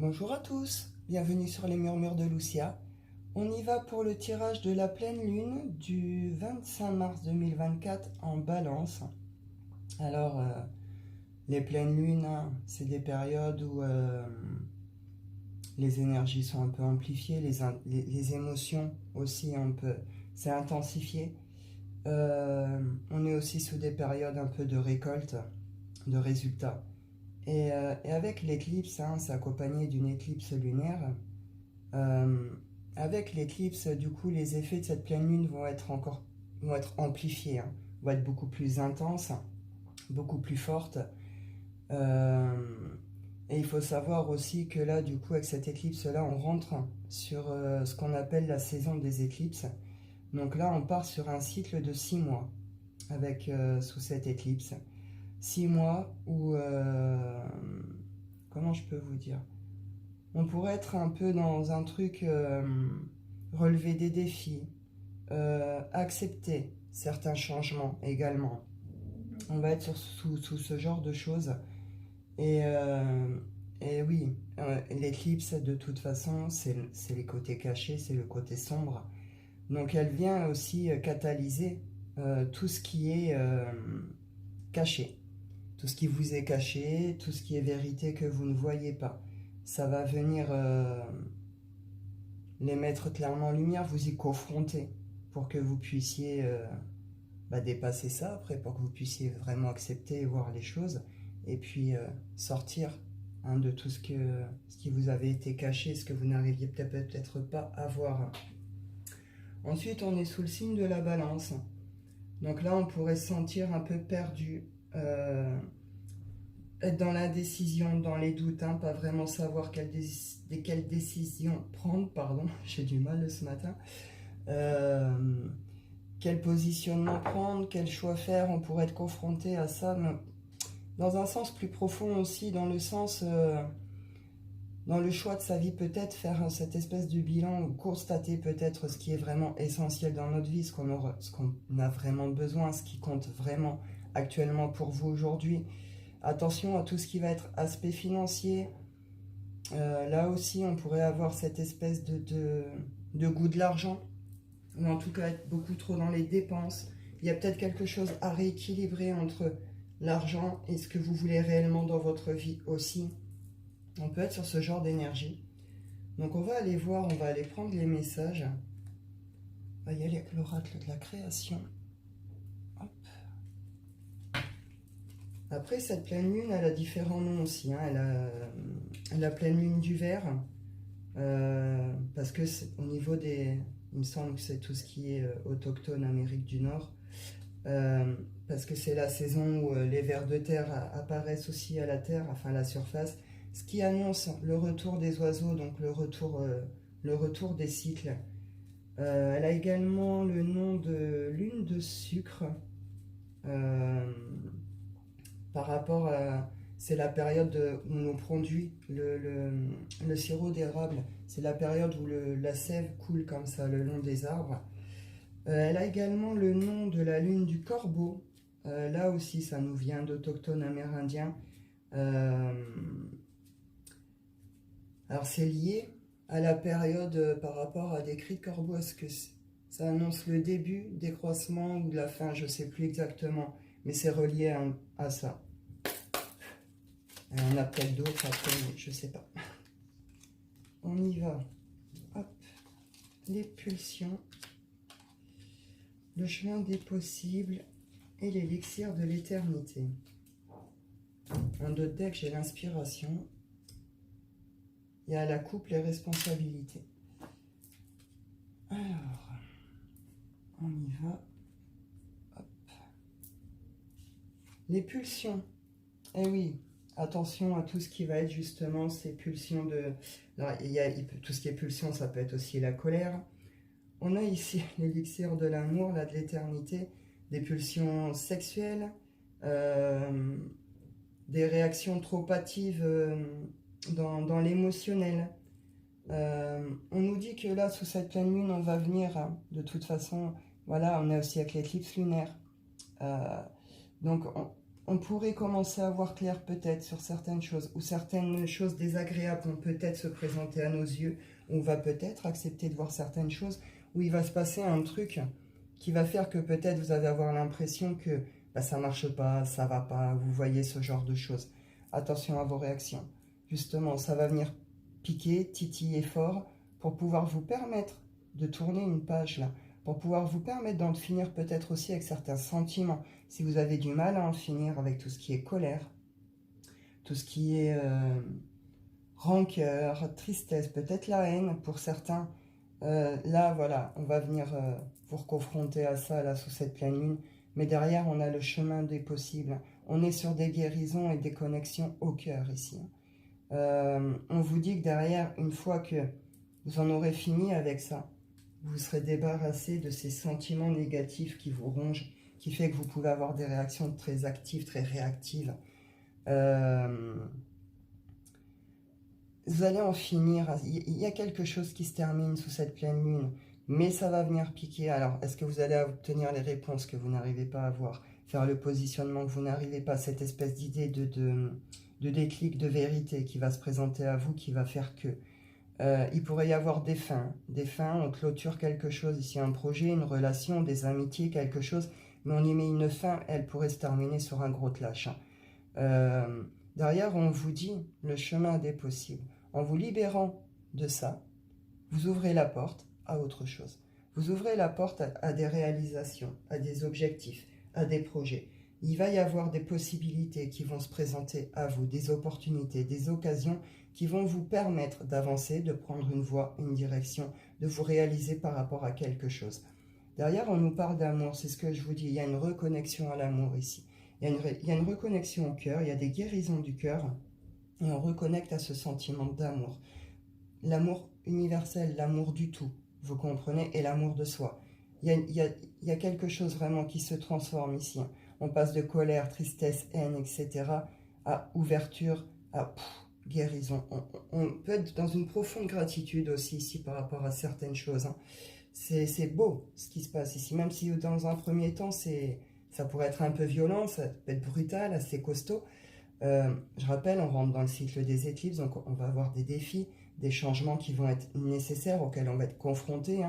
Bonjour à tous, bienvenue sur les murmures de Lucia. On y va pour le tirage de la pleine lune du 25 mars 2024 en Balance. Alors, les pleines lunes, hein, c'est des périodes où les énergies sont un peu amplifiées, les émotions aussi un peu, c'est intensifié. On est aussi sous des périodes un peu de récolte, de résultats. Et avec l'éclipse, hein, c'est accompagné d'une éclipse lunaire. Euh, Avec l'éclipse, du coup, les effets de cette pleine lune vont être amplifiés, hein, vont être beaucoup plus intenses, beaucoup plus fortes. Euh, et il faut savoir aussi que là, du coup, avec cette éclipse-là, on rentre sur ce qu'on appelle la saison des éclipses. Donc là, on part sur un cycle de 6 mois avec sous cette éclipse. 6 mois où, comment je peux vous dire, on pourrait être un peu dans un truc, relever des défis, accepter certains changements également. On va être sous ce genre de choses. Et, euh, et oui, l'éclipse, de toute façon, c'est les côtés cachés, c'est le côté sombre. Donc elle vient aussi catalyser tout ce qui est caché. Tout ce qui vous est caché, tout ce qui est vérité que vous ne voyez pas. Ça va venir les mettre clairement en lumière, vous y confronter pour que vous puissiez dépasser ça après, pour que vous puissiez vraiment accepter et voir les choses et puis sortir, hein, de tout ce qui vous avait été caché, ce que vous n'arriviez peut-être pas à voir. Ensuite, on est sous le signe de la balance. Donc là, on pourrait se sentir un peu perdu, être dans l'indécision, dans les doutes, hein, pas vraiment savoir quelle décision prendre, pardon, j'ai du mal ce matin. Quel positionnement prendre, quel choix faire, on pourrait être confronté à ça, mais dans un sens plus profond aussi, dans le sens, dans le choix de sa vie, peut-être faire cette espèce de bilan ou constater peut-être ce qui est vraiment essentiel dans notre vie, ce qu'on a vraiment besoin, ce qui compte vraiment actuellement pour vous aujourd'hui. Attention à tout ce qui va être aspect financier. Là aussi, on pourrait avoir cette espèce de goût de l'argent, ou en tout cas être beaucoup trop dans les dépenses. Il y a peut-être quelque chose à rééquilibrer entre l'argent et ce que vous voulez réellement dans votre vie aussi. On peut être sur ce genre d'énergie. Donc on va aller voir, on va aller prendre les messages. On va y aller avec l'oracle de la création. Hop. Après, cette pleine lune, elle a différents noms aussi, hein. Elle a la pleine lune du verre, parce que au niveau des... Il me semble que c'est tout ce qui est autochtone Amérique du Nord, parce que c'est la saison où les vers de terre apparaissent aussi à la terre, enfin à la surface, ce qui annonce le retour des oiseaux, donc le retour des cycles. Elle a également le nom de lune de sucre, par rapport à... C'est la période où on produit le sirop d'érable. C'est la période où la sève coule comme ça le long des arbres. Elle a également le nom de la lune du corbeau. Là aussi, ça nous vient d'autochtones amérindiens. Alors, c'est lié à la période par rapport à des cris de corbeau. Est-ce que ça annonce le début des croissements ou de la fin? Je ne sais plus exactement, mais c'est relié à ça. Il y en a peut-être d'autres après, mais je ne sais pas. On y va. Hop. Les pulsions, le chemin des possibles et l'élixir de l'éternité. En d'autres decks, j'ai l'inspiration. Il y a la coupe, les responsabilités. Alors, on y va. Hop. Les pulsions. Eh oui, attention à tout ce qui va être justement ces pulsions de... Alors, tout ce qui est pulsion, ça peut être aussi la colère. On a ici l'élixir de l'amour, là, de l'éternité, des pulsions sexuelles, des réactions trop hâtives dans l'émotionnel. On nous dit que là, sous cette pleine lune, on va venir, hein, de toute façon, voilà, on est aussi avec l'éclipse lunaire. Donc, on pourrait commencer à voir clair peut-être sur certaines choses, ou certaines choses désagréables vont peut-être se présenter à nos yeux, on va peut-être accepter de voir certaines choses, où il va se passer un truc qui va faire que peut-être vous allez avoir l'impression que bah, ça marche pas, ça va pas, vous voyez ce genre de choses. Attention à vos réactions. Justement, ça va venir piquer, titiller fort pour pouvoir vous permettre de tourner une page là, pour pouvoir vous permettre d'en finir peut-être aussi avec certains sentiments. Si vous avez du mal à en finir avec tout ce qui est colère, tout ce qui est rancœur, tristesse, peut-être la haine pour certains, là voilà, on va venir vous confronter à ça là sous cette pleine lune. Mais derrière, on a le chemin des possibles. On est sur des guérisons et des connexions au cœur ici. On vous dit que derrière, une fois que vous en aurez fini avec ça, vous serez débarrassé de ces sentiments négatifs qui vous rongent, qui fait que vous pouvez avoir des réactions très actives, très réactives. Vous allez en finir. Il y a quelque chose qui se termine sous cette pleine lune, mais ça va venir piquer. Alors, est-ce que vous allez obtenir les réponses que vous n'arrivez pas à avoir, faire le positionnement que vous n'arrivez pas, cette espèce d'idée de déclic de vérité qui va se présenter à vous, qui va faire que il pourrait y avoir des fins, on clôture quelque chose, ici un projet, une relation, des amitiés, quelque chose, mais on y met une fin, elle pourrait se terminer sur un gros clash. Derrière, on vous dit le chemin des possibles. En vous libérant de ça, vous ouvrez la porte à autre chose. Vous ouvrez la porte à des réalisations, à des objectifs, à des projets. Il va y avoir des possibilités qui vont se présenter à vous, des opportunités, des occasions qui vont vous permettre d'avancer, de prendre une voie, une direction, de vous réaliser par rapport à quelque chose. Derrière, on nous parle d'amour, c'est ce que je vous dis, il y a une reconnexion à l'amour ici. Il y a une reconnexion au cœur, il y a des guérisons du cœur, et on reconnecte à ce sentiment d'amour. L'amour universel, l'amour du tout, vous comprenez, et l'amour de soi. Il y a quelque chose vraiment qui se transforme ici. On passe de colère, tristesse, haine, etc. à ouverture, à guérison. On peut être dans une profonde gratitude aussi ici par rapport à certaines choses. C'est beau ce qui se passe ici, même si dans un premier temps, ça pourrait être un peu violent, ça peut être brutal, assez costaud. Je rappelle, on rentre dans le cycle des éclipses, donc on va avoir des défis, des changements qui vont être nécessaires, auxquels on va être confronté.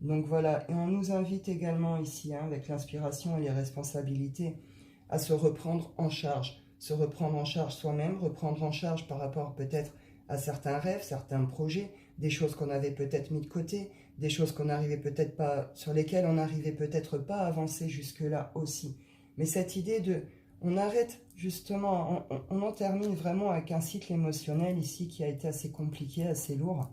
Donc voilà, et on nous invite également ici, avec l'inspiration et les responsabilités, à se reprendre en charge. Se reprendre en charge soi-même, reprendre en charge par rapport peut-être à certains rêves, certains projets, des choses qu'on avait peut-être mis de côté, des choses qu'on n'arrivait peut-être pas, sur lesquelles on n'arrivait peut-être pas à avancer jusque-là aussi. Mais cette idée de, on arrête justement, on en termine vraiment avec un cycle émotionnel ici qui a été assez compliqué, assez lourd.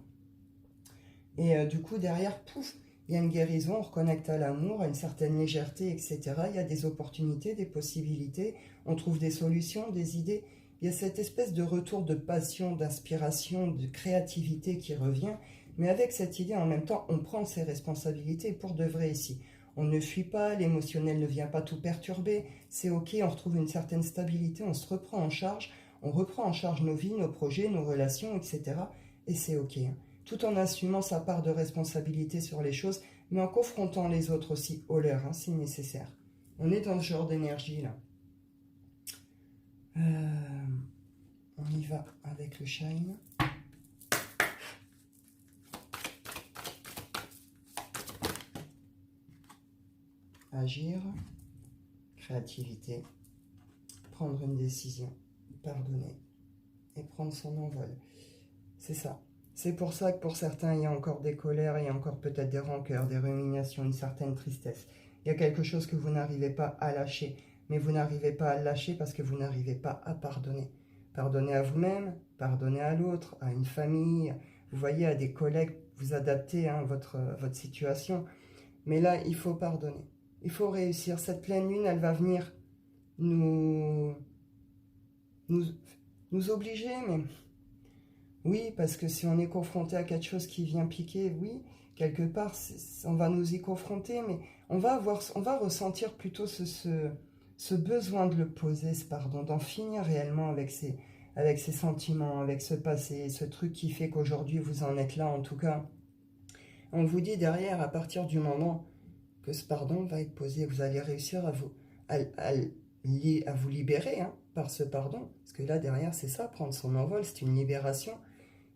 Et du coup derrière, pouf, il y a une guérison, on reconnecte à l'amour, à une certaine légèreté, etc. Il y a des opportunités, des possibilités, on trouve des solutions, des idées. Il y a cette espèce de retour de passion, d'inspiration, de créativité qui revient. Mais avec cette idée, en même temps, on prend ses responsabilités pour de vrai ici. On ne fuit pas, l'émotionnel ne vient pas tout perturber. C'est ok, on retrouve une certaine stabilité, on se reprend en charge. On reprend en charge nos vies, nos projets, nos relations, etc. Et c'est ok. Tout en assumant sa part de responsabilité sur les choses, mais en confrontant les autres aussi aux leurs, si nécessaire. On est dans ce genre d'énergie là. On y va avec le shine. Agir, créativité, prendre une décision, pardonner et prendre son envol. C'est ça. C'est pour ça que pour certains, il y a encore des colères, il y a encore peut-être des rancœurs, des ruminations, une certaine tristesse. Il y a quelque chose que vous n'arrivez pas à lâcher, mais vous n'arrivez pas à lâcher parce que vous n'arrivez pas à pardonner. Pardonner à vous-même, pardonner à l'autre, à une famille, vous voyez, à des collègues, vous adaptez votre situation. Mais là, il faut pardonner. Il faut réussir. Cette pleine lune, elle va venir nous obliger, mais... Oui, parce que si on est confronté à quelque chose qui vient piquer, oui, quelque part, on va nous y confronter, mais on va ressentir plutôt ce besoin de le poser, ce pardon, d'en finir réellement avec ces sentiments, avec ce passé, ce truc qui fait qu'aujourd'hui vous en êtes là, en tout cas. On vous dit derrière, à partir du moment que ce pardon va être posé, vous allez réussir à à vous libérer hein, par ce pardon. Parce que là, derrière, c'est ça, prendre son envol, c'est une libération.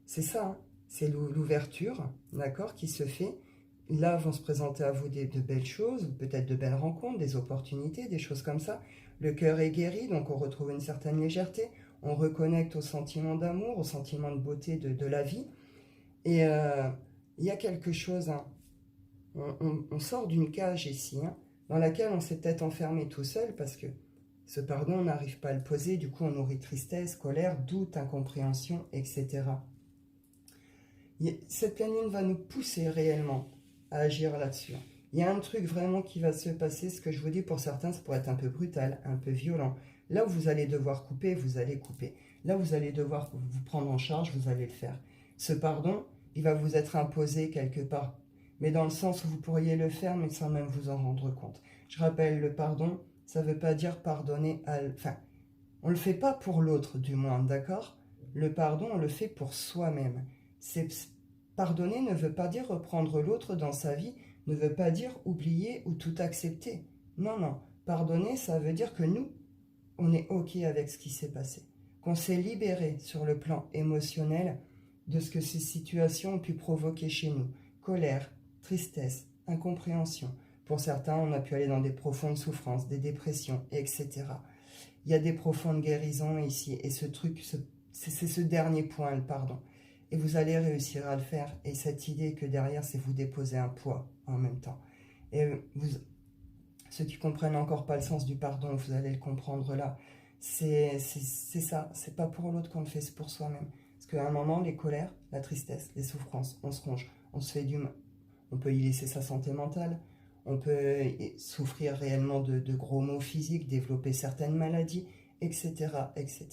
C'est ça, hein, c'est l'ouverture, d'accord, qui se fait. Là, vont se présenter à vous de belles choses, peut-être de belles rencontres, des opportunités, des choses comme ça. Le cœur est guéri, donc on retrouve une certaine légèreté. On reconnecte au sentiment d'amour, au sentiment de beauté de la vie. Et il y a quelque chose, hein, on sort d'une cage ici, hein, dans laquelle on s'est peut-être enfermé tout seul parce que ce pardon, on n'arrive pas à le poser, du coup on nourrit tristesse, colère, doute, incompréhension, etc. Cette pleine lune va nous pousser réellement à agir là-dessus. Il y a un truc vraiment qui va se passer, ce que je vous dis pour certains, ça pourrait être un peu brutal, un peu violent. Là où vous allez devoir couper, vous allez couper. Là où vous allez devoir vous prendre en charge, vous allez le faire. Ce pardon, il va vous être imposé quelque part, mais dans le sens où vous pourriez le faire, mais sans même vous en rendre compte. Je rappelle, le pardon, ça ne veut pas dire pardonner à... Enfin, on ne le fait pas pour l'autre, du moins, d'accord? Le pardon, on le fait pour soi-même. Pardonner ne veut pas dire reprendre l'autre dans sa vie, ne veut pas dire oublier ou tout accepter. Non, non. Pardonner, ça veut dire que nous, on est OK avec ce qui s'est passé. Qu'on s'est libéré sur le plan émotionnel de ce que ces situations ont pu provoquer chez nous. Colère, tristesse, incompréhension. Pour certains, on a pu aller dans des profondes souffrances, des dépressions, etc. Il y a des profondes guérisons ici. Et ce truc, c'est ce dernier point, le pardon. Et vous allez réussir à le faire. Et cette idée que derrière, c'est vous déposer un poids en même temps. Et ceux qui comprennent encore pas le sens du pardon, vous allez le comprendre là. C'est ça. C'est pas pour l'autre qu'on le fait, c'est pour soi-même. Parce qu'à un moment, les colères, la tristesse, les souffrances, on se ronge, on se fait du mal. On peut y laisser sa santé mentale. On peut souffrir réellement de gros maux physiques, développer certaines maladies, etc., etc.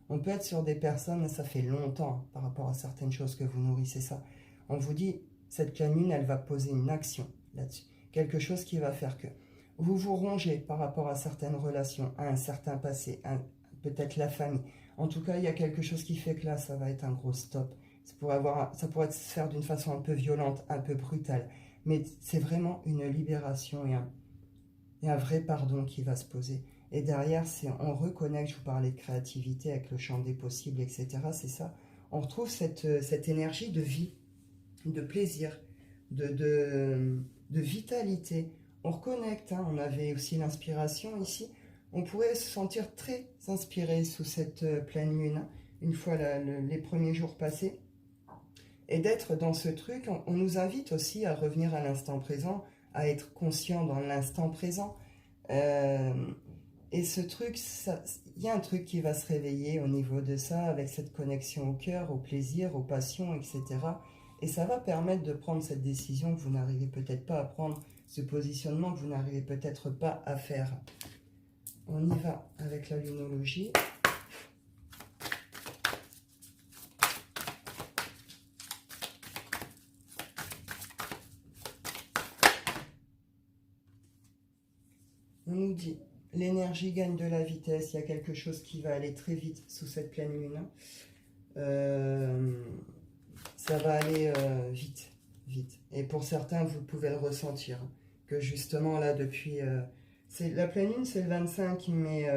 On peut être sur des personnes, ça fait longtemps par rapport à certaines choses que vous nourrissez ça. On vous dit, cette pleine lune, elle va poser une action là-dessus. Quelque chose qui va faire que vous vous rongez par rapport à certaines relations, à un certain passé, peut-être la famille. En tout cas, il y a quelque chose qui fait que là, ça va être un gros stop. Ça pourrait se faire d'une façon un peu violente, un peu brutale. Mais c'est vraiment une libération et un vrai pardon qui va se poser. Et derrière, on reconnecte, je vous parlais de créativité avec le champ des possibles, etc. C'est ça. On retrouve cette énergie de vie, de plaisir, de vitalité. On reconnecte, hein, on avait aussi l'inspiration ici. On pourrait se sentir très inspiré sous cette pleine lune, hein, une fois les premiers jours passés. Et d'être dans ce truc, on nous invite aussi à revenir à l'instant présent, à être conscient dans l'instant présent. Et ce truc, il y a un truc qui va se réveiller au niveau de ça, avec cette connexion au cœur, au plaisir, aux passions, etc. Et ça va permettre de prendre cette décision que vous n'arrivez peut-être pas à prendre, ce positionnement que vous n'arrivez peut-être pas à faire. On y va avec la lunologie. On nous dit, l'énergie gagne de la vitesse, il y a quelque chose qui va aller très vite sous cette pleine lune. Ça va aller vite, vite. Et pour certains, vous pouvez le ressentir, que justement là, depuis... la pleine lune, c'est le 25, mais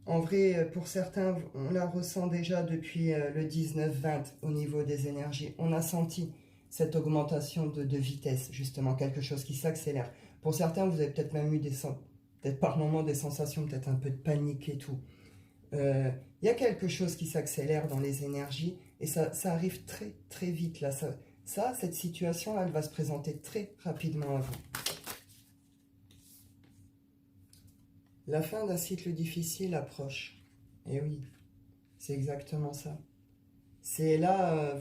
en vrai, pour certains, on la ressent déjà depuis le 19-20 au niveau des énergies. On a senti cette augmentation de vitesse, justement, quelque chose qui s'accélère. Pour certains, vous avez peut-être même eu peut-être par moments des sensations, peut-être un peu de panique et tout. Il y a quelque chose qui s'accélère dans les énergies et ça arrive très très vite là. Cette situation, elle va se présenter très rapidement à vous. La fin d'un cycle difficile approche. Et oui, c'est exactement ça. C'est là,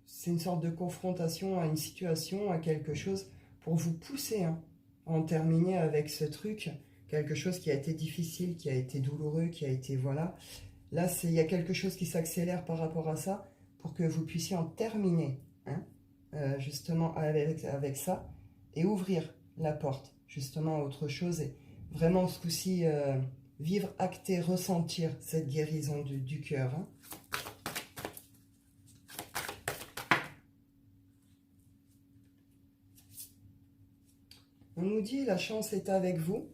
c'est une sorte de confrontation à une situation, à quelque chose pour vous pousser, hein, à en terminer avec ce truc, quelque chose qui a été difficile, qui a été douloureux, qui a été, voilà. Là, il y a quelque chose qui s'accélère par rapport à ça pour que vous puissiez en terminer, hein, justement avec ça et ouvrir la porte justement à autre chose et vraiment ce coup-ci vivre, acter, ressentir cette guérison du cœur. Hein. On nous dit la chance est avec vous.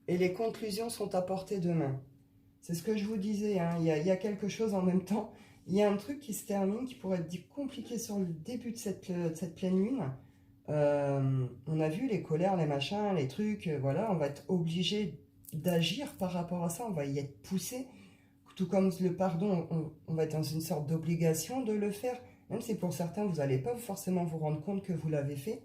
et les conclusions sont à portée de main. C'est ce que je vous disais, hein. Il y a quelque chose en même temps. Il y a un truc qui se termine, qui pourrait être compliqué sur le début de cette pleine lune. On a vu les colères, les machins, les trucs, voilà, on va être obligé d'agir par rapport à ça, on va y être poussé. Tout comme le pardon, on va être dans une sorte d'obligation de le faire, même si pour certains, vous n'allez pas forcément vous rendre compte que vous l'avez fait.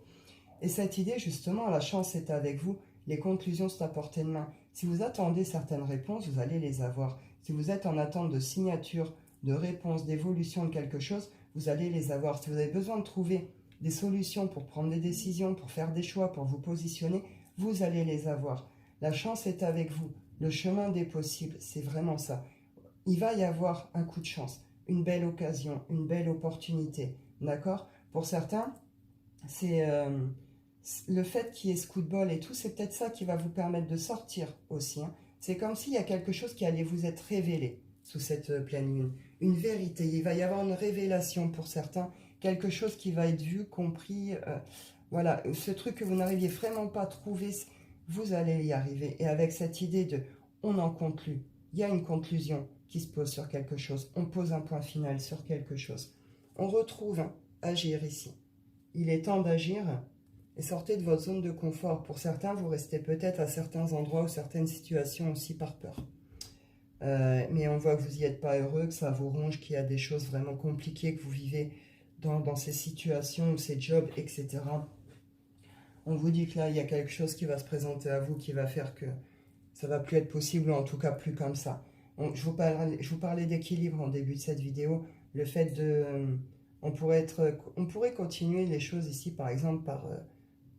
Et cette idée, justement, la chance est avec vous, les conclusions sont à portée de main. Si vous attendez certaines réponses, vous allez les avoir. Si vous êtes en attente de signature, de réponse, d'évolution de quelque chose, vous allez les avoir. Si vous avez besoin de trouver des solutions pour prendre des décisions, pour faire des choix, pour vous positionner, vous allez les avoir. La chance est avec vous. Le chemin des possibles, c'est vraiment ça. Il va y avoir un coup de chance, une belle occasion, une belle opportunité. D'accord? Pour certains, c'est le fait qu'il y ait ce coup de bol et tout, c'est peut-être ça qui va vous permettre de sortir aussi. Hein. C'est comme s'il y a quelque chose qui allait vous être révélé sous cette pleine lune. Une vérité, il va y avoir une révélation pour certains, quelque chose qui va être vu, compris. Voilà, ce truc que vous n'arriviez vraiment pas à trouver, vous allez y arriver. Et avec cette idée de on en conclut, il y a une conclusion qui se pose sur quelque chose, on pose un point final sur quelque chose. On retrouve agir ici. Il est temps d'agir et sortez de votre zone de confort. Pour certains, vous restez peut-être à certains endroits ou certaines situations aussi par peur. Mais on voit que vous n'y êtes pas heureux, que ça vous ronge, qu'il y a des choses vraiment compliquées que vous vivez dans ces situations ou ces jobs, etc. On vous dit que là, il y a quelque chose qui va se présenter à vous qui va faire que ça va plus être possible, ou en tout cas plus comme ça. Je vous parlais d'équilibre en début de cette vidéo. Le fait de... on pourrait continuer les choses ici, par exemple,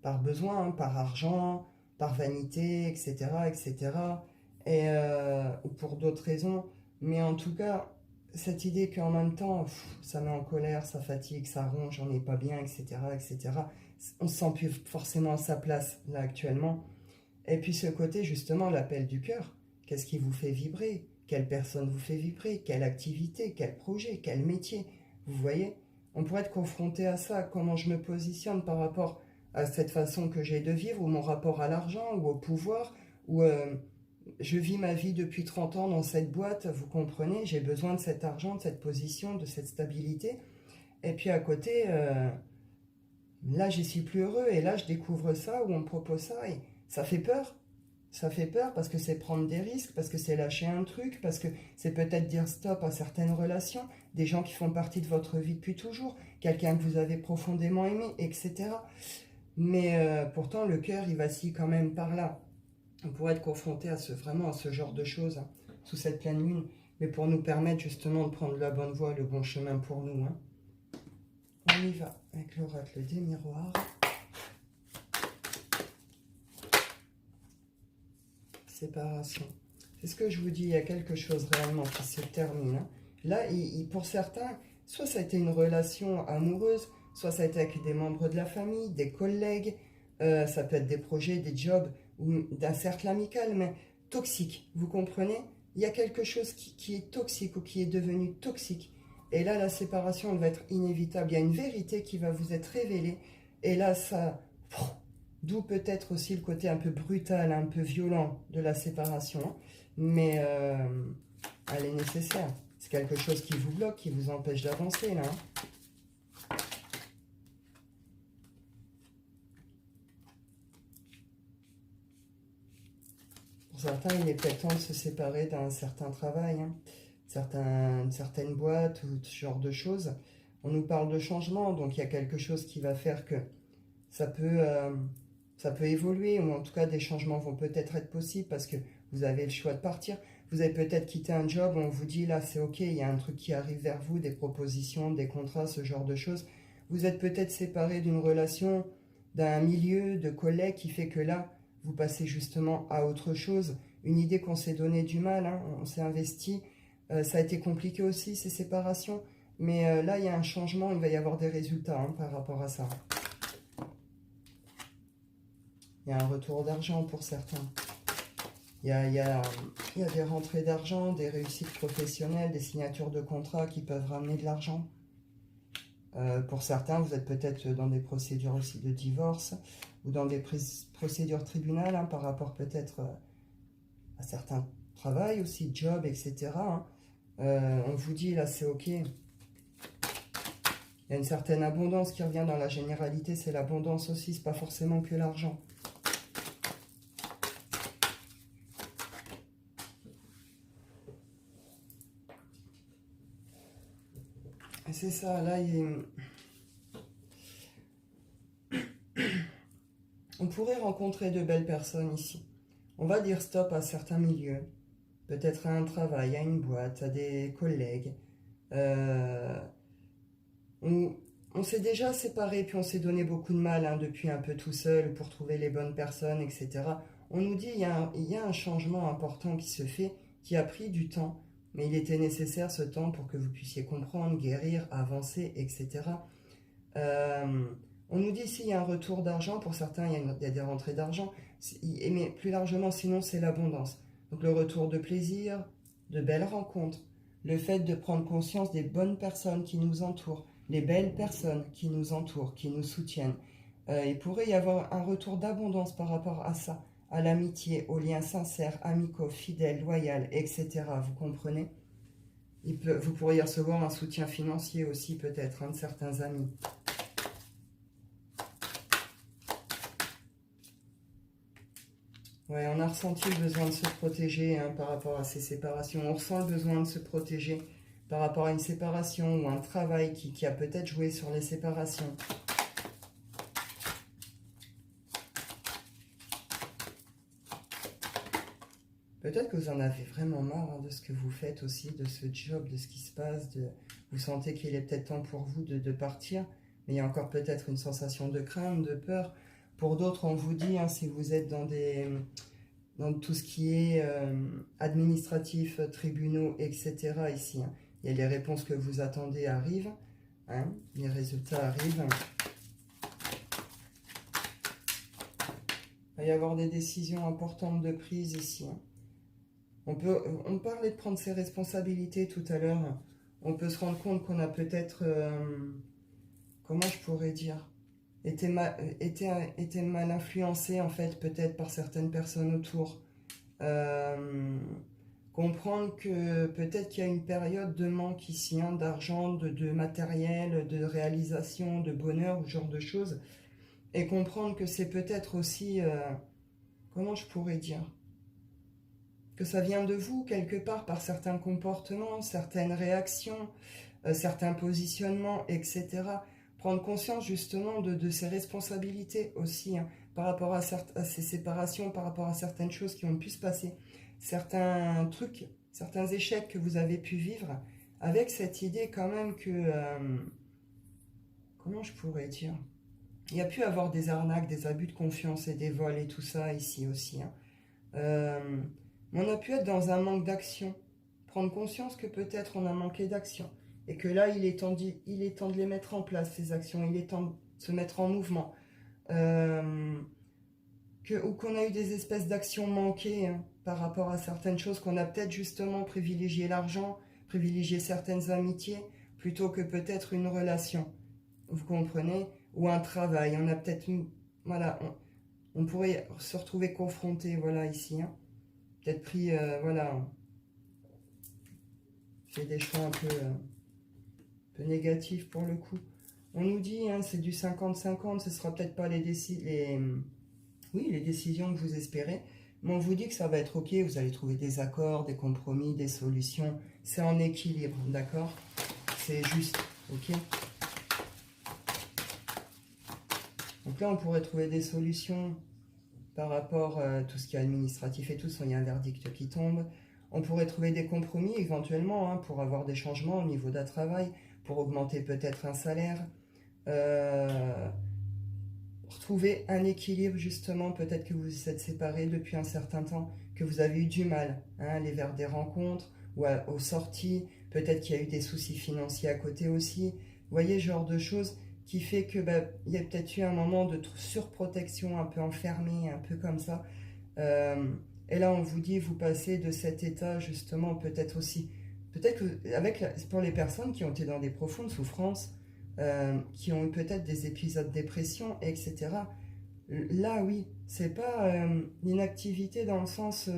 par besoin, par argent, par vanité, etc., etc., ou pour d'autres raisons. Mais en tout cas, cette idée qu'en même temps, ça met en colère, ça fatigue, ça ronge, on n'est pas bien, etc., etc., on ne se sent plus forcément à sa place, là, actuellement. Et puis ce côté, justement, l'appel du cœur. Qu'est-ce qui vous fait vibrer? Quelle personne vous fait vibrer? Quelle activité? Quel projet? Quel métier? Vous voyez? On pourrait être confronté à ça. Comment je me positionne par rapport à cette façon que j'ai de vivre, ou mon rapport à l'argent, ou au pouvoir, ou je vis ma vie depuis 30 ans dans cette boîte, vous comprenez? J'ai besoin de cet argent, de cette position, de cette stabilité. Et puis à côté, là, j'y suis plus heureux, et là, je découvre ça, ou on me propose ça, et ça fait peur. Ça fait peur parce que c'est prendre des risques, parce que c'est lâcher un truc, parce que c'est peut-être dire stop à certaines relations, des gens qui font partie de votre vie depuis toujours, quelqu'un que vous avez profondément aimé, etc. Mais pourtant, le cœur, il vacille quand même par là. On pourrait être confronté vraiment à ce genre de choses, hein, sous cette pleine lune, mais pour nous permettre justement de prendre la bonne voie, le bon chemin pour nous. Hein. On y va avec l'oracle des miroirs. Séparation. C'est ce que je vous dis, il y a quelque chose réellement qui se termine. Hein. Là, pour certains, soit ça a été une relation amoureuse, soit ça a été avec des membres de la famille, des collègues, ça peut être des projets, des jobs, ou d'un cercle amical, mais toxique, vous comprenez? Il y a quelque chose qui est toxique ou qui est devenu toxique. Et là, la séparation, elle va être inévitable. Il y a une vérité qui va vous être révélée. Et là, ça... D'où peut-être aussi le côté un peu brutal, un peu violent de la séparation. Mais elle est nécessaire. C'est quelque chose qui vous bloque, qui vous empêche d'avancer, là. Pour certains, il est peut-être temps de se séparer d'un certain travail, hein. Certaines boîtes ou ce genre de choses. On nous parle de changement, donc il y a quelque chose qui va faire que ça peut évoluer, ou en tout cas des changements vont peut-être être possibles parce que vous avez le choix de partir. Vous avez peut-être quitté un job, on vous dit là c'est ok, il y a un truc qui arrive vers vous, des propositions, des contrats, ce genre de choses. Vous êtes peut-être séparé d'une relation, d'un milieu, de collègues qui fait que là, vous passez justement à autre chose. Une idée qu'on s'est donné du mal, hein, on s'est investi. Ça a été compliqué aussi ces séparations, mais là il y a un changement, il va y avoir des résultats, hein, par rapport à ça. Il y a un retour d'argent pour certains. Il y a des rentrées d'argent, des réussites professionnelles, des signatures de contrats qui peuvent ramener de l'argent. Pour certains, vous êtes peut-être dans des procédures aussi de divorce ou dans des procédures tribunales, hein, par rapport peut-être à certains travails aussi, job, etc. On vous dit là, c'est ok. Il y a une certaine abondance qui revient dans la généralité, c'est l'abondance aussi, c'est pas forcément que l'argent. C'est ça, là, on pourrait rencontrer de belles personnes ici. On va dire stop à certains milieux, peut-être à un travail, à une boîte, à des collègues. On s'est déjà séparés, puis on s'est donné beaucoup de mal depuis un peu tout seul pour trouver les bonnes personnes, etc. On nous dit il y a un changement important qui se fait, qui a pris du temps, mais il était nécessaire ce temps pour que vous puissiez comprendre, guérir, avancer, etc. On nous dit ici il y a un retour d'argent, pour certains il y a des rentrées d'argent, mais plus largement sinon c'est l'abondance. Donc le retour de plaisir, de belles rencontres, le fait de prendre conscience des bonnes personnes qui nous entourent, les belles personnes qui nous entourent, qui nous soutiennent. Il pourrait y avoir un retour d'abondance par rapport à ça, à l'amitié, aux liens sincères, amicaux, fidèles, loyaux, etc. Vous comprenez? Vous pourriez recevoir un soutien financier aussi peut-être de certains amis. Ouais, on a ressenti le besoin de se protéger par rapport à ces séparations. On ressent le besoin de se protéger par rapport à une séparation ou un travail qui a peut-être joué sur les séparations. Peut-être que vous en avez vraiment marre de ce que vous faites aussi, de ce job, de ce qui se passe. Vous sentez qu'il est peut-être temps pour vous de partir, mais il y a encore peut-être une sensation de crainte, de peur. Pour d'autres, on vous dit, si vous êtes dans tout ce qui est administratif, tribunaux, etc. ici, il y a les réponses que vous attendez arrivent, les résultats arrivent. Il va y avoir des décisions importantes de prise ici. On parlait de prendre ses responsabilités tout à l'heure. On peut se rendre compte qu'on a peut-être, comment je pourrais dire, été mal influencé en fait, peut-être par certaines personnes autour. Comprendre que peut-être qu'il y a une période de manque ici, d'argent, de matériel, de réalisation, de bonheur, ou ce genre de choses. Et comprendre que c'est peut-être aussi, comment je pourrais dire, que ça vient de vous quelque part par certains comportements, certaines réactions, certains positionnements, etc. Prendre conscience justement de ses responsabilités aussi, par rapport à ces séparations, par rapport à certaines choses qui ont pu se passer, certains trucs, certains échecs que vous avez pu vivre, avec cette idée quand même que, comment je pourrais dire, il y a pu avoir des arnaques, des abus de confiance et des vols et tout ça ici aussi. On a pu être dans un manque d'action, prendre conscience que peut-être on a manqué d'action et que là il est temps de les mettre en place, ces actions, il est temps de se mettre en mouvement. Ou qu'on a eu des espèces d'actions manquées par rapport à certaines choses, qu'on a peut-être justement privilégié l'argent, privilégié certaines amitiés, plutôt que peut-être une relation, vous comprenez, ou un travail. On a peut-être, voilà, on pourrait se retrouver confronté, voilà, ici, peut-être pris, voilà, fait des choix un peu négatifs pour le coup. On nous dit, c'est du 50-50, ce sera peut-être pas les décisions que vous espérez, mais on vous dit que ça va être ok, vous allez trouver des accords, des compromis, des solutions, c'est en équilibre, d'accord? C'est juste, ok? Donc là, on pourrait trouver des solutions par rapport à tout ce qui est administratif et tout, il y a un verdict qui tombe. On pourrait trouver des compromis éventuellement pour avoir des changements au niveau d'un travail, pour augmenter peut-être un salaire. Retrouver un équilibre justement, peut-être que vous vous êtes séparés depuis un certain temps, que vous avez eu du mal à aller vers des rencontres ou aux sorties, peut-être qu'il y a eu des soucis financiers à côté aussi. Vous voyez, ce genre de choses qui fait que il y a peut-être eu un moment de surprotection, un peu enfermé, un peu comme ça. Et là, on vous dit, vous passez de cet état justement, peut-être aussi, peut-être que pour les personnes qui ont été dans des profondes souffrances, qui ont eu peut-être des épisodes de dépression, etc. Là, oui, c'est pas l'inactivité dans le sens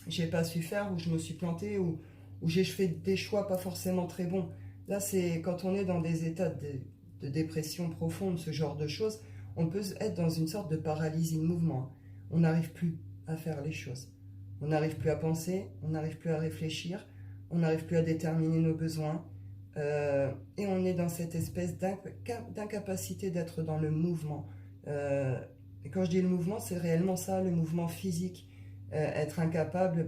j'ai pas su faire, ou je me suis plantée, ou j'ai fait des choix pas forcément très bons. Là, c'est quand on est dans des états de dépression profonde, ce genre de choses, on peut être dans une sorte de paralysie de mouvement. On n'arrive plus à faire les choses. On n'arrive plus à penser, on n'arrive plus à réfléchir, on n'arrive plus à déterminer nos besoins. Et on est dans cette espèce d'incapacité d'être dans le mouvement. Et quand je dis le mouvement, c'est réellement ça, le mouvement physique. Être incapable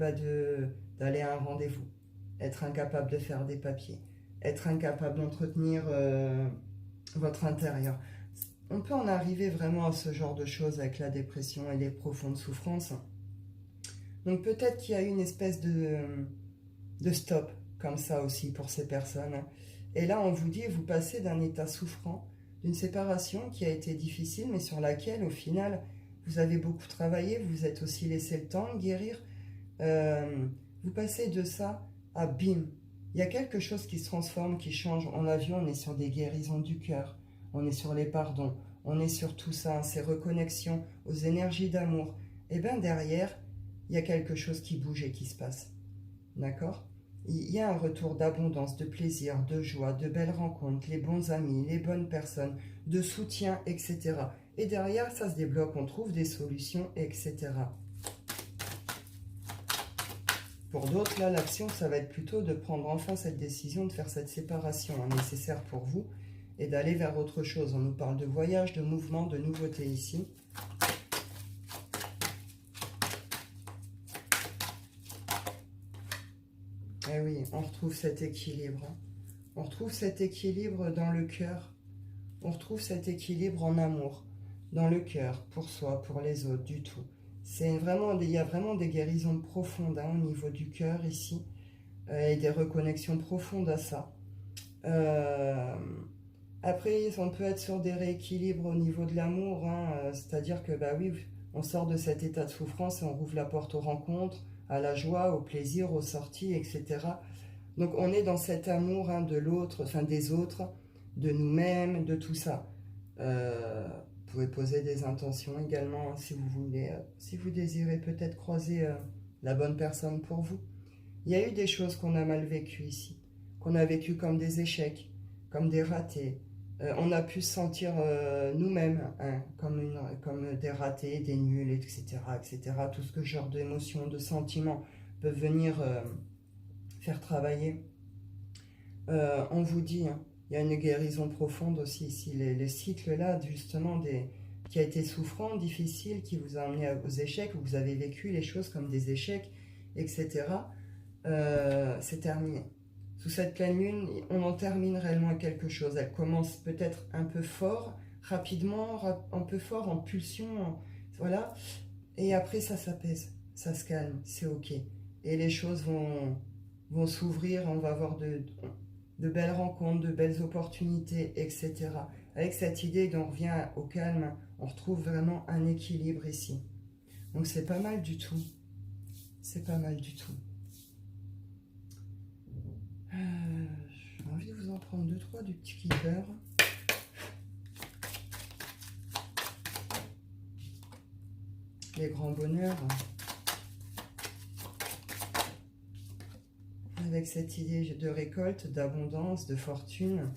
d'aller à un rendez-vous, être incapable de faire des papiers, être incapable d'entretenir votre intérieur. On peut en arriver vraiment à ce genre de choses avec la dépression et les profondes souffrances. Donc peut-être qu'il y a une espèce de stop comme ça aussi pour ces personnes. Et là, on vous dit, vous passez d'un état souffrant, d'une séparation qui a été difficile, mais sur laquelle, au final, vous avez beaucoup travaillé, vous êtes aussi laissé le temps de guérir. Vous passez de ça à bim. Il y a quelque chose qui se transforme, qui change. On l'a vu, on est sur des guérisons du cœur, on est sur les pardons, on est sur tout ça, ces reconnexions aux énergies d'amour. Et bien derrière, il y a quelque chose qui bouge et qui se passe. D'accord ? Il y a un retour d'abondance, de plaisir, de joie, de belles rencontres, les bons amis, les bonnes personnes, de soutien, etc. Et derrière, ça se débloque, on trouve des solutions, etc. Pour d'autres, là, l'action, ça va être plutôt de prendre enfin cette décision, de faire cette séparation nécessaire pour vous et d'aller vers autre chose. On nous parle de voyage, de mouvement, de nouveauté ici. Eh oui, on retrouve cet équilibre. On retrouve cet équilibre dans le cœur. On retrouve cet équilibre en amour, dans le cœur, pour soi, pour les autres, du tout. Il y a vraiment des guérisons profondes au niveau du cœur ici, et des reconnexions profondes à ça. Après, on peut être sur des rééquilibres au niveau de l'amour, c'est-à-dire que, bah oui, on sort de cet état de souffrance et on rouvre la porte aux rencontres, à la joie, au plaisir, aux sorties, etc. Donc on est dans cet amour de l'autre, enfin des autres, de nous-mêmes, de tout ça. Vous pouvez poser des intentions également si vous voulez, si vous désirez peut-être croiser la bonne personne pour vous. Il y a eu des choses qu'on a mal vécues ici, qu'on a vécues comme des échecs, comme des ratés. On a pu se sentir nous-mêmes comme des ratés, des nuls, etc., etc. Tout ce genre d'émotions, de sentiments peuvent venir faire travailler. On vous dit, il y a une guérison profonde aussi ici. Les cycles là, justement, qui a été souffrant, difficile, qui vous a amené aux échecs, où vous avez vécu les choses comme des échecs, etc. C'est terminé. Sous cette pleine lune, on en termine réellement quelque chose. Elle commence peut-être un peu fort, rapidement, un peu fort, en pulsion, voilà. Et après, ça s'apaise, ça se calme, c'est ok. Et les choses vont s'ouvrir, on va avoir de belles rencontres, de belles opportunités, etc. Avec cette idée d'on revient au calme, on retrouve vraiment un équilibre ici. Donc c'est pas mal du tout. C'est pas mal du tout. J'ai envie de vous en prendre 2-3 du petit keeper. Les grands bonheurs. Avec cette idée de récolte, d'abondance, de fortune.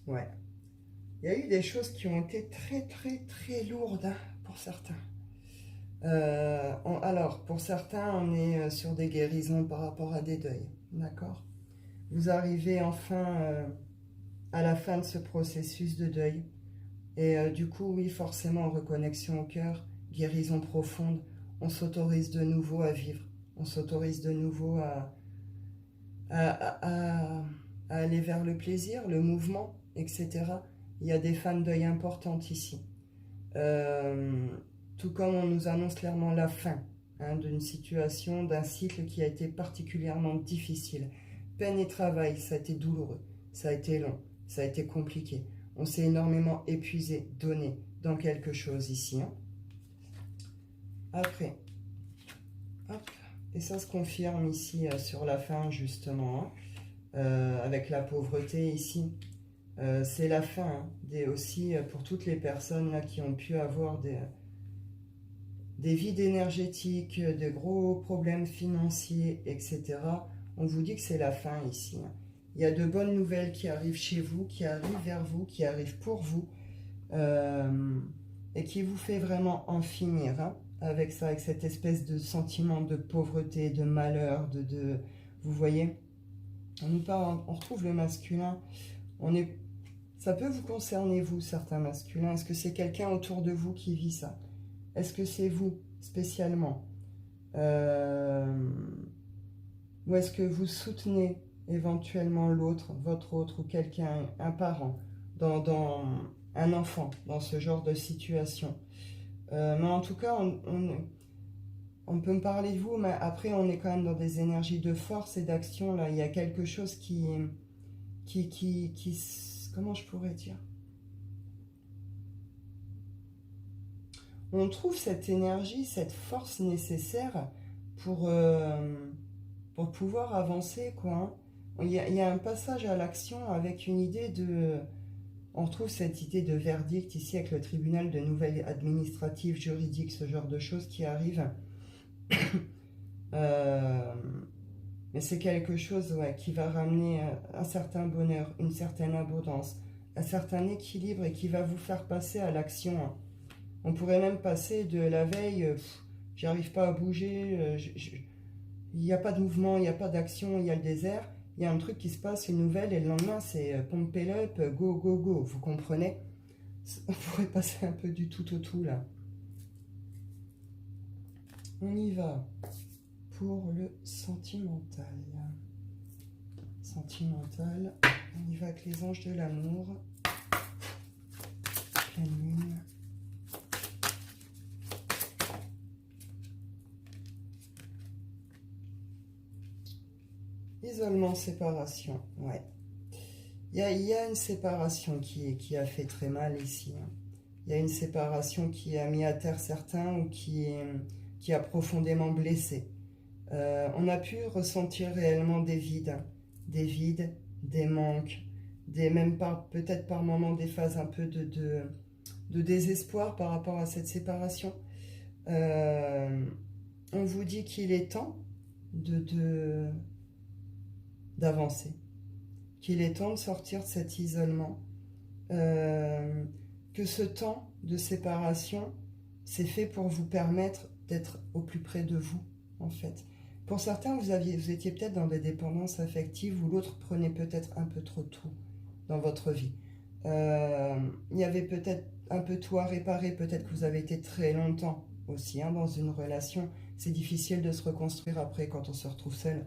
Ouais. Il y a eu des choses qui ont été très, très, très lourdes pour certains. Alors, pour certains, on est sur des guérisons par rapport à des deuils. D'accord ? Vous arrivez enfin à la fin de ce processus de deuil. Et du coup, oui, forcément, reconnexion au cœur, guérison profonde, on s'autorise de nouveau à vivre. On s'autorise de nouveau à aller vers le plaisir, le mouvement, etc. Il y a des fins de deuil importantes ici. Tout comme on nous annonce clairement la fin d'une situation, d'un cycle qui a été particulièrement difficile. Peine et travail, ça a été douloureux, ça a été long, ça a été compliqué. On s'est énormément épuisé, donné dans quelque chose ici. Après, hop, Et ça se confirme ici sur la fin, justement, hein, avec la pauvreté ici. C'est la fin, hein, aussi pour toutes les personnes là, qui ont pu avoir des vides énergétiques, de gros problèmes financiers, etc. On vous dit que c'est la fin ici, hein. Il y a de bonnes nouvelles qui arrivent chez vous, qui arrivent vers vous, qui arrivent pour vous, et qui vous fait vraiment en finir, hein, avec ça, avec cette espèce de sentiment de pauvreté, de malheur, vous voyez, on retrouve le masculin, ça peut vous concerner, vous, certains masculins. Est-ce que c'est quelqu'un autour de vous qui vit ça? Est-ce que c'est vous, spécialement? Ou est-ce que vous soutenez éventuellement l'autre, votre autre, ou quelqu'un, un parent, dans un enfant, dans ce genre de situation? Mais en tout cas, on peut me parler de vous, mais après, on est quand même dans des énergies de force et d'action. Là, il y a quelque chose comment je pourrais dire? On trouve cette énergie, cette force nécessaire pour pouvoir avancer, quoi, hein. Il y a un passage à l'action avec une idée de... On retrouve cette idée de verdict ici avec le tribunal de nouvelles administratives, juridiques, ce genre de choses qui arrivent. Mais c'est quelque chose, ouais, qui va ramener un certain bonheur, une certaine abondance, un certain équilibre et qui va vous faire passer à l'action, hein. On pourrait même passer de la veille, j'arrive pas à bouger, il n'y a pas de mouvement, il n'y a pas d'action, il y a le désert, il y a un truc qui se passe, une nouvelle, et le lendemain c'est pump it up, go, go, go, vous comprenez? On pourrait passer un peu du tout au tout là. On y va pour le sentimental. Sentimental, on y va avec les anges de l'amour, pleine lune. Isolement, séparation, ouais. Il y a une séparation qui a fait très mal ici, hein. Il y a une séparation qui a mis à terre certains ou qui a profondément blessé. On a pu ressentir réellement des vides, des manques, même peut-être par moments des phases un peu de désespoir par rapport à cette séparation. On vous dit qu'il est temps d'avancer, qu'il est temps de sortir de cet isolement, que ce temps de séparation, c'est fait pour vous permettre d'être au plus près de vous, en fait. Pour certains, vous étiez peut-être dans des dépendances affectives où l'autre prenait peut-être un peu trop tout dans votre vie. Il y avait peut-être un peu tout à réparer, peut-être que vous avez été très longtemps aussi, hein, dans une relation. C'est difficile de se reconstruire après quand on se retrouve seul.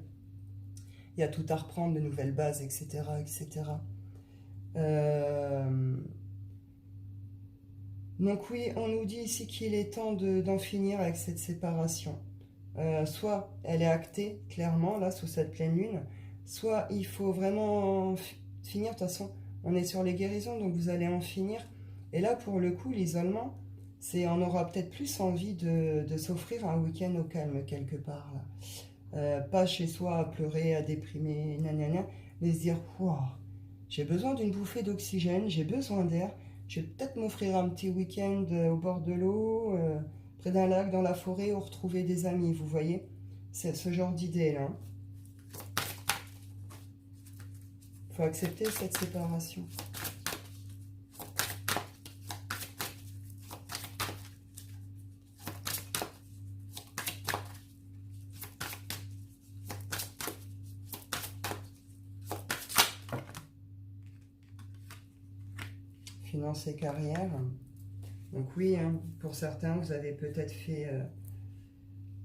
Il y a tout à reprendre, de nouvelles bases, etc. etc. Donc oui, on nous dit ici qu'il est temps d'en finir avec cette séparation. Soit elle est actée, clairement, là, sous cette pleine lune, soit il faut vraiment finir. De toute façon, on est sur les guérisons, donc vous allez en finir. Et là, pour le coup, l'isolement, on aura peut-être plus envie de s'offrir un week-end au calme, quelque part, là. Pas chez soi à pleurer, à déprimer, nanana, mais se dire, wow, j'ai besoin d'une bouffée d'oxygène, j'ai besoin d'air, je vais peut-être m'offrir un petit week-end au bord de l'eau, près d'un lac, dans la forêt, ou retrouver des amis, vous voyez? C'est ce genre d'idée-là. Il faut accepter cette séparation. Finances et carrière. Donc oui, hein, pour certains, vous avez peut-être fait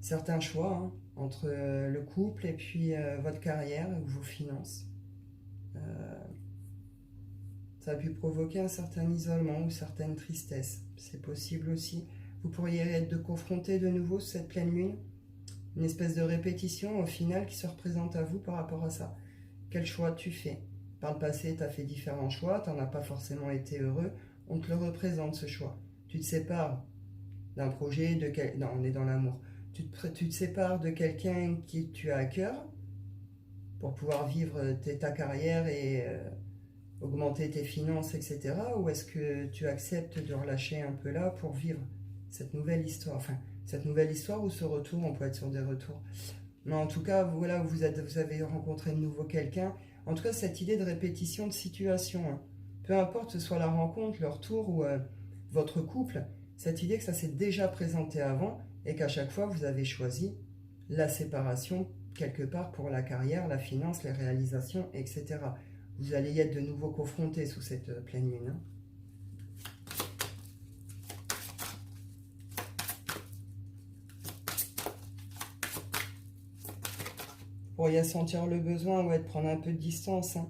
certains choix, hein, entre le couple et puis votre carrière ou vos finances. Ça a pu provoquer un certain isolement ou certaine tristesse. C'est possible aussi. Vous pourriez être confronté de nouveau cette pleine lune. Une espèce de répétition au final qui se représente à vous par rapport à ça. Quel choix tu fais? Par le passé, tu as fait différents choix, tu n'en as pas forcément été heureux. On te le représente, ce choix. Tu te sépares d'un projet, non, on est dans l'amour, tu te sépares de quelqu'un qui tu as à cœur pour pouvoir vivre ta carrière et augmenter tes finances, etc. Ou est-ce que tu acceptes de relâcher un peu là pour vivre cette nouvelle histoire, enfin, cette nouvelle histoire ou ce retour, on peut être sur des retours. Mais en tout cas, voilà, vous avez rencontré de nouveau quelqu'un. En tout cas, cette idée de répétition de situation, hein. Peu importe ce soit la rencontre, le retour ou votre couple, cette idée que ça s'est déjà présenté avant et qu'à chaque fois, vous avez choisi la séparation quelque part pour la carrière, la finance, les réalisations, etc. Vous allez y être de nouveau confronté sous cette pleine lune, hein. Vous pourriez sentir le besoin de prendre un peu de distance, hein,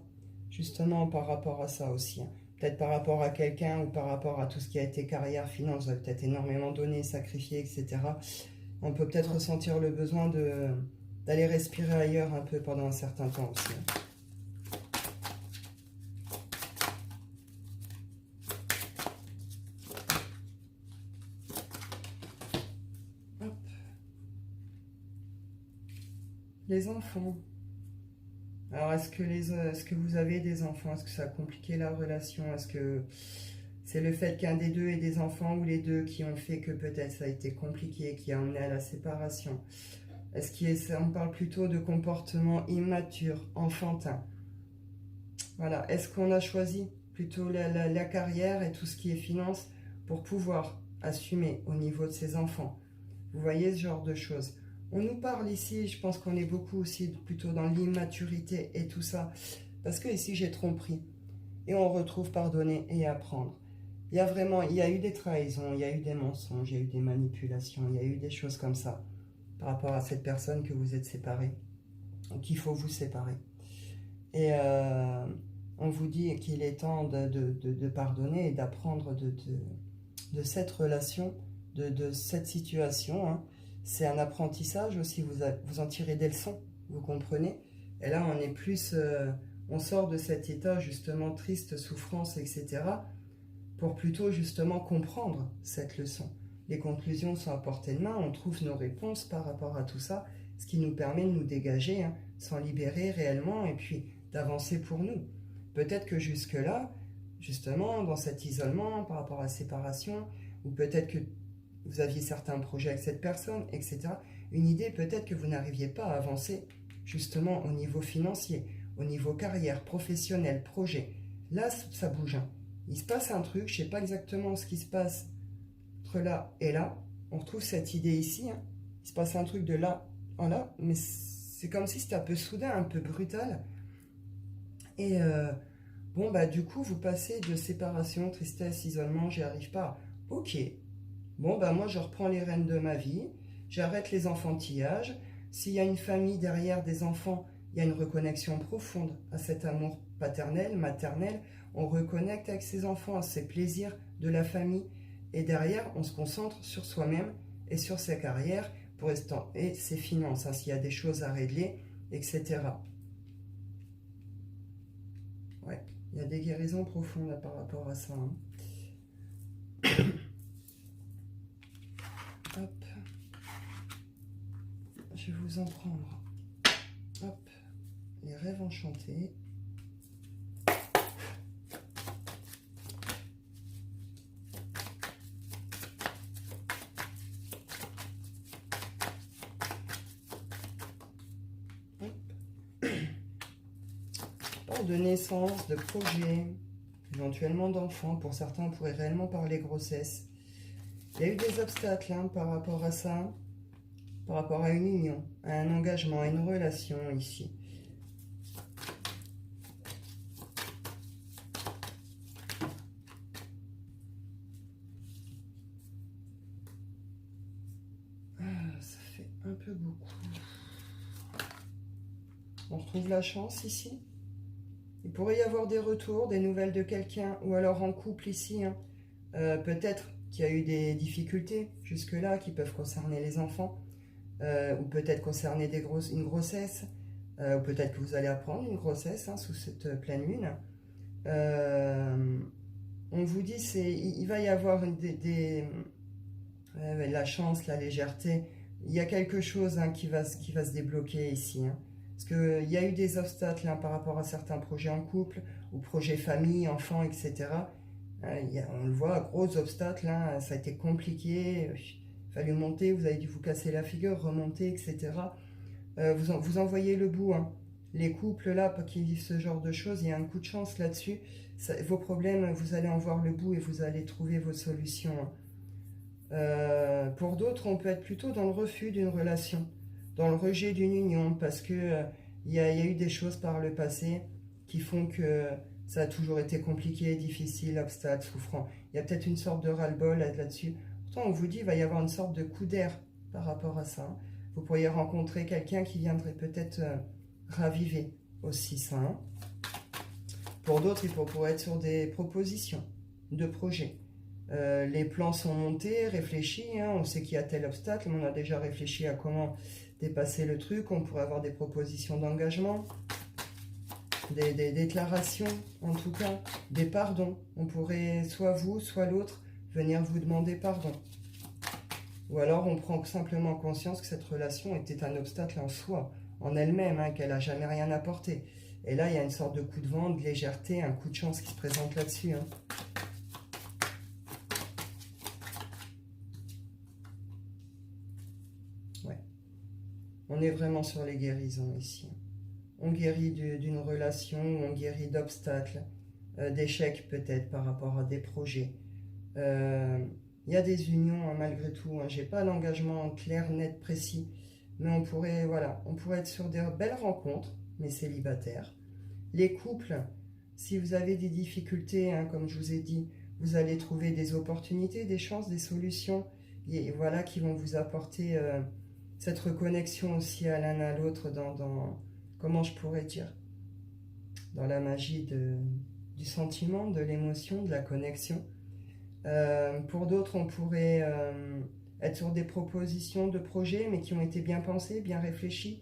justement par rapport à ça aussi, hein. Peut-être par rapport à quelqu'un ou par rapport à tout ce qui a été carrière, finance, vous avez peut-être énormément donné, sacrifié, etc. On peut peut-être ressentir le besoin d'aller respirer ailleurs un peu pendant un certain temps aussi, hein. Hop. Les enfants. Alors, est-ce que vous avez des enfants? Est-ce que ça a compliqué la relation? Est-ce que c'est le fait qu'un des deux ait des enfants ou les deux qui ont fait que peut-être ça a été compliqué, qui a amené à la séparation? On parle plutôt de comportement immature, enfantin. Voilà. Est-ce qu'on a choisi plutôt la carrière et tout ce qui est finance pour pouvoir assumer au niveau de ses enfants? Vous voyez ce genre de choses. On nous parle ici, je pense qu'on est beaucoup aussi plutôt dans l'immaturité et tout ça. Parce que ici, j'ai tromperie. Et on retrouve pardonner et apprendre. Il y a eu des trahisons, il y a eu des mensonges, il y a eu des manipulations, il y a eu des choses comme ça par rapport à cette personne que vous êtes séparés, ou qu'il faut vous séparer. Et on vous dit qu'il est temps de pardonner et d'apprendre de cette relation, de cette situation, hein. C'est un apprentissage aussi, vous en tirez des leçons, vous comprenez? Et là, on est plus, on sort de cet état justement triste, souffrance, etc. pour plutôt justement comprendre cette leçon. Les conclusions sont à portée de main, on trouve nos réponses par rapport à tout ça, ce qui nous permet de nous dégager, hein, s'en libérer réellement et puis d'avancer pour nous. Peut-être que jusque-là, justement, dans cet isolement par rapport à la séparation, ou peut-être que vous aviez certains projets avec cette personne, etc. Une idée, peut-être que vous n'arriviez pas à avancer justement au niveau financier, au niveau carrière, professionnel, projet. Là, ça bouge, hein. Il se passe un truc, je ne sais pas exactement ce qui se passe entre là et là. On retrouve cette idée ici, hein. Il se passe un truc de là en là, mais c'est comme si c'était un peu soudain, un peu brutal. Et bon, bah du coup, vous passez de séparation, tristesse, isolement, j'y arrive pas. Ok. Bon, ben moi, je reprends les rênes de ma vie, j'arrête les enfantillages. S'il y a une famille derrière des enfants, il y a une reconnexion profonde à cet amour paternel, maternel. On reconnecte avec ses enfants, à ses plaisirs de la famille. Et derrière, on se concentre sur soi-même et sur sa carrière et ses finances, hein, s'il y a des choses à régler, etc. Ouais, il y a des guérisons profondes là, par rapport à ça, hein. Hop, je vais vous en prendre. Hop, les rêves enchantés. Parle de naissance, de projet, éventuellement d'enfants. Pour certains, on pourrait réellement parler grossesse. Il y a eu des obstacles, hein, par rapport à ça, par rapport à une union, à un engagement, à une relation ici. Ça fait un peu beaucoup. On retrouve la chance ici. Il pourrait y avoir des retours, des nouvelles de quelqu'un, ou alors en couple ici, hein. Peut-être qu'il y a eu des difficultés jusque-là qui peuvent concerner les enfants, ou peut-être concerner une grossesse, ou peut-être que vous allez apprendre une grossesse, hein, sous cette pleine lune. On vous dit il va y avoir la chance, la légèreté il y a quelque chose hein, qui va se débloquer ici. Hein. Parce qu'il y a eu des obstacles hein, par rapport à certains projets en couple, ou projets famille, enfants, etc. On le voit, gros obstacles, hein, ça a été compliqué, il fallu monter, vous avez dû vous casser la figure, remonter, etc. Vous en voyez le bout. Hein. Les couples là qui vivent ce genre de choses, il y a un coup de chance là-dessus. Vos problèmes, vous allez en voir le bout et vous allez trouver vos solutions. Hein. Pour d'autres, on peut être plutôt dans le refus d'une relation, dans le rejet d'une union, parce que il y a eu des choses par le passé qui font que ça a toujours été compliqué, difficile, obstacle, souffrant. Il y a peut-être une sorte de ras-le-bol là-dessus. Pourtant, on vous dit qu'il va y avoir une sorte de coup d'air par rapport à ça. Hein. Vous pourriez rencontrer quelqu'un qui viendrait peut-être raviver aussi ça. Hein. Pour d'autres, il pourrait être sur des propositions de projets. Les plans sont montés, réfléchis. Hein. On sait qu'il y a tel obstacle, mais on a déjà réfléchi à comment dépasser le truc. On pourrait avoir des propositions d'engagement, des déclarations, en tout cas, des pardons. On pourrait, soit vous, soit l'autre, venir vous demander pardon. Ou alors on prend simplement conscience que cette relation était un obstacle en soi, en elle-même, hein, qu'elle n'a jamais rien apporté. Et là, il y a une sorte de coup de vent, de légèreté, un coup de chance qui se présente là-dessus. Hein. Ouais. On est vraiment sur les guérisons ici. On guérit d'une relation, on guérit d'obstacles, d'échecs peut-être par rapport à des projets. Il y a des unions hein, malgré tout. Hein. Je n'ai pas l'engagement clair, net, précis. Mais on pourrait, voilà, on pourrait être sur des belles rencontres, mais célibataires. Les couples, si vous avez des difficultés, hein, comme je vous ai dit, vous allez trouver des opportunités, des chances, des solutions, et voilà, qui vont vous apporter cette reconnexion aussi à l'un à l'autre dans, comment je pourrais dire, dans la magie du sentiment, de l'émotion, de la connexion. Pour d'autres, on pourrait être sur des propositions de projets, mais qui ont été bien pensées, bien réfléchies.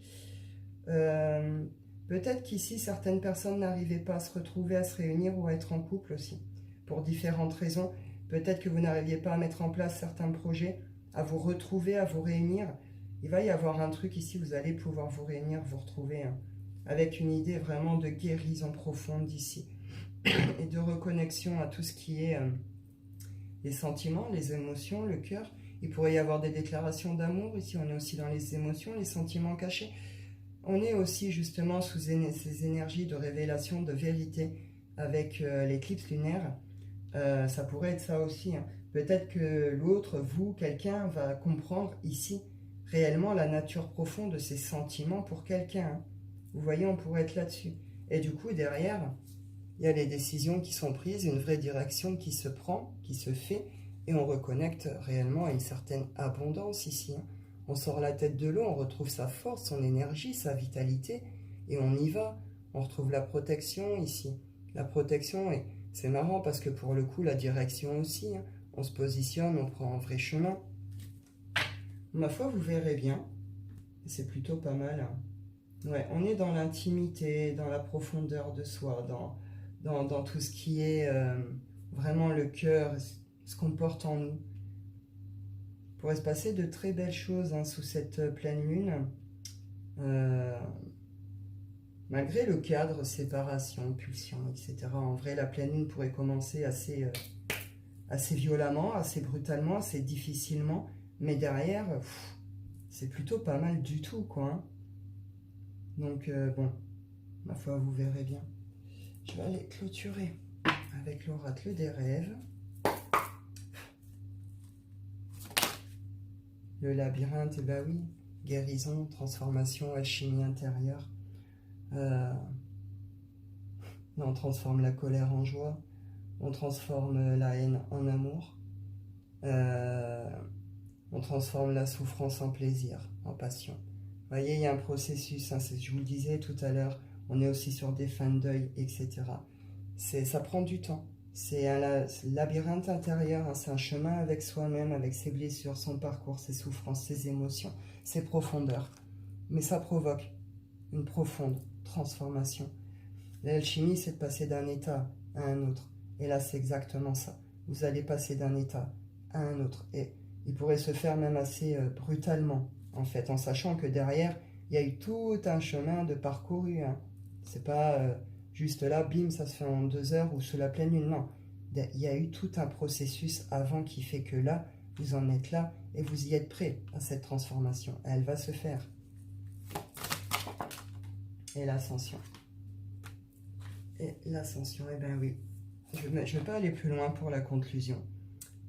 Peut-être qu'ici, certaines personnes n'arrivaient pas à se retrouver, à se réunir ou à être en couple aussi, pour différentes raisons. Peut-être que vous n'arriviez pas à mettre en place certains projets, à vous retrouver, à vous réunir. Il va y avoir un truc ici, vous allez pouvoir vous réunir, vous retrouver, hein, avec une idée vraiment de guérison profonde d'ici, et de reconnexion à tout ce qui est les sentiments, les émotions, le cœur. Il pourrait y avoir des déclarations d'amour, ici on est aussi dans les émotions, les sentiments cachés. On est aussi justement sous ces énergies de révélation, de vérité, avec l'éclipse lunaire. Ça pourrait être ça aussi. Hein. Peut-être que l'autre, vous, quelqu'un, va comprendre ici réellement la nature profonde de ces sentiments pour quelqu'un. Hein. Vous voyez, on pourrait être là-dessus. Et du coup, derrière, il y a les décisions qui sont prises, une vraie direction qui se prend, qui se fait, et on reconnecte réellement à une certaine abondance ici. Hein. On sort la tête de l'eau, on retrouve sa force, son énergie, sa vitalité, et on y va. On retrouve la protection ici. La protection, et c'est marrant parce que pour le coup, la direction aussi, hein. On se positionne, on prend un vrai chemin. Ma foi, vous verrez bien. C'est plutôt pas mal. Hein. Ouais, on est dans l'intimité, dans la profondeur de soi, dans tout ce qui est vraiment le cœur, ce qu'on porte en nous. Il pourrait se passer de très belles choses hein, sous cette pleine lune. Malgré le cadre, séparation, pulsion, etc. En vrai, la pleine lune pourrait commencer assez violemment, assez brutalement, assez difficilement. Mais derrière, c'est plutôt pas mal du tout, quoi. Hein. Donc, bon, ma foi, vous verrez bien. Je vais aller clôturer avec l'oracle des rêves. Le labyrinthe, et bah oui, guérison, transformation, alchimie intérieure. On transforme la colère en joie, on transforme la haine en amour, on transforme la souffrance en plaisir, en passion. Vous voyez, il y a un processus, hein, je vous le disais tout à l'heure, on est aussi sur des fins de deuil, etc. Ça prend du temps. C'est un labyrinthe intérieur, hein, c'est un chemin avec soi-même, avec ses blessures, son parcours, ses souffrances, ses émotions, ses profondeurs. Mais ça provoque une profonde transformation. L'alchimie, c'est de passer d'un état à un autre. Et là, c'est exactement ça. Vous allez passer d'un état à un autre. Et il pourrait se faire même assez brutalement, en fait, en sachant que derrière, il y a eu tout un chemin de parcouru. Hein. C'est pas juste là, bim, ça se fait en 2 heures ou sous la pleine lune. Non, il y a eu tout un processus avant qui fait que là, vous en êtes là et vous y êtes prêt à cette transformation. Elle va se faire. Et l'ascension. Et l'ascension, eh bien oui. Je ne vais pas aller plus loin pour la conclusion.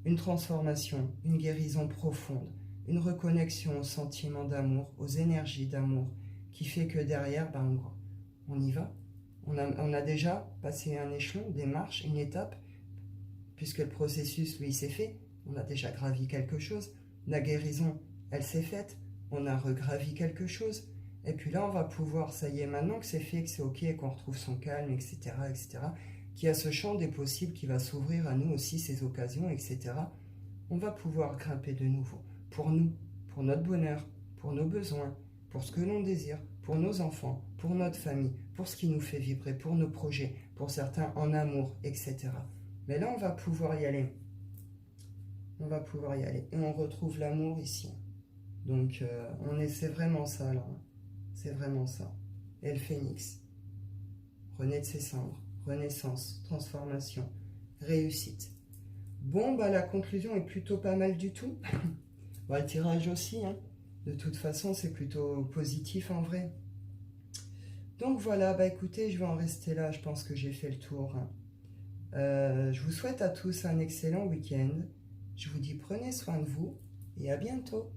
Une transformation, une guérison profonde, une reconnexion aux sentiments d'amour, aux énergies d'amour, qui fait que derrière, ben, on y va. On a déjà passé un échelon, des marches, une étape, puisque le processus, lui, s'est fait. On a déjà gravi quelque chose. La guérison, elle s'est faite. On a regravi quelque chose. Et puis là, on va pouvoir, ça y est, maintenant que c'est fait, que c'est OK, et qu'on retrouve son calme, etc., qu'il y a ce champ des possibles qui va s'ouvrir à nous aussi, ces occasions, etc., on va pouvoir grimper de nouveau. Pour nous, pour notre bonheur, pour nos besoins, pour ce que l'on désire, pour nos enfants, pour notre famille, pour ce qui nous fait vibrer, pour nos projets, pour certains en amour, etc. Mais là, on va pouvoir y aller. On va pouvoir y aller. Et on retrouve l'amour ici. Donc, c'est vraiment ça, là. C'est vraiment ça. Et le phénix. Renaît de ses cendres. Renaissance, transformation, réussite. Bon, bah la conclusion est plutôt pas mal du tout. Bah, le tirage aussi, hein. De toute façon, c'est plutôt positif en vrai. Donc voilà, bah écoutez, je vais en rester là. Je pense que j'ai fait le tour. Je vous souhaite à tous un excellent week-end. Je vous dis prenez soin de vous et à bientôt.